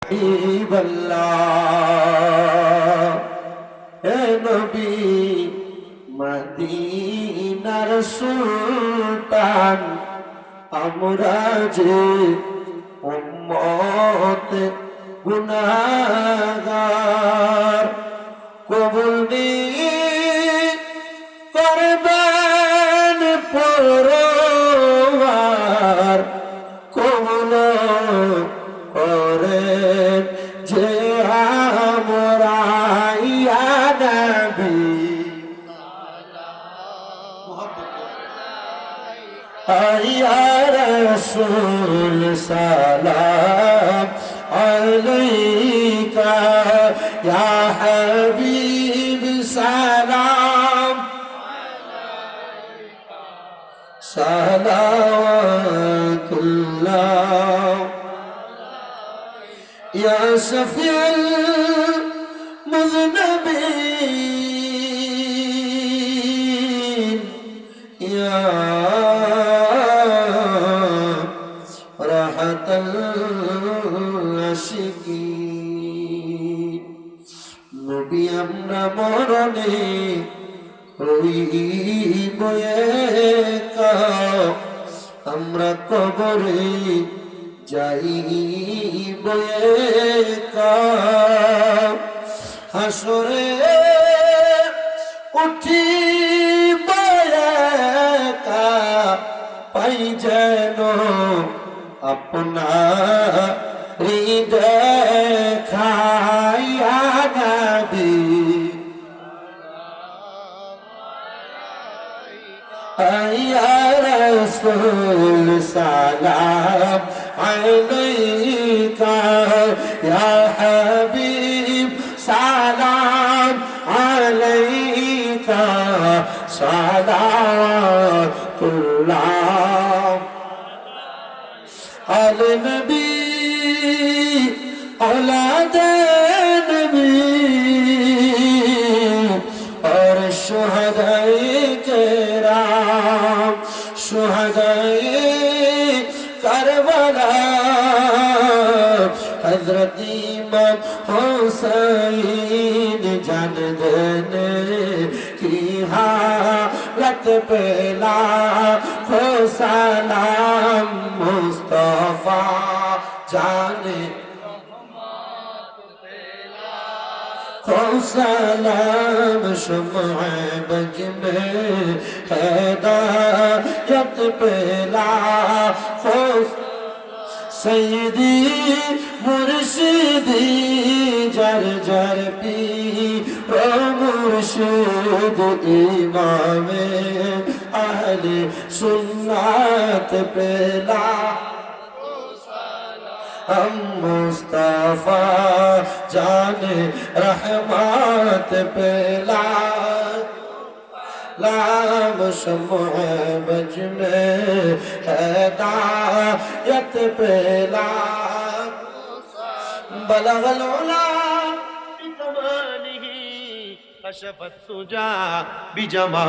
হাবিবাল্লাহ হে নবী মদিনার সুলতান আমরা যে উম্মত গুনাহগার কবুল করবেন পরওয়ার কবুল করেন যে আমরা ইয়া নবী ইয়া রাসূল সালাম আলাইকা ইয়া হাবিব সালাম সালাওয়াতুল্লাহ ইয়া শফিউল মুযনিবিন ইয়া রাহাতাল আশিকিন নবী আমরা মরণে হইব একা আমরা কবরে যাইব একা হাসরে উঠিব একা পাই যেন আপনার দেখা ইয়া নবী ইয়া রাসূল সালাম আলাইকা ইয়া হাবিব সালাম আলাইকা সালাওয়াতুল্লাহ আলা নবী औलादे नबी और शुहदाए किराम शुहदाए करबला हजरत इमाम हुसैन जान देने की हालत पे लाखों सलाम मुस्तफा जाने सलाम शम्अ बज में हिदायत पे लाखों सैयदी मुर्शिदी जर जर पी ओ मुर्शिद इमामे अहले सुन्नत पे हम मुस्तफा जाने रहमत पे लाम शम्अ बज में हिदायत पे बलगल उला बिकमालिही कशफत सुजा बिजमा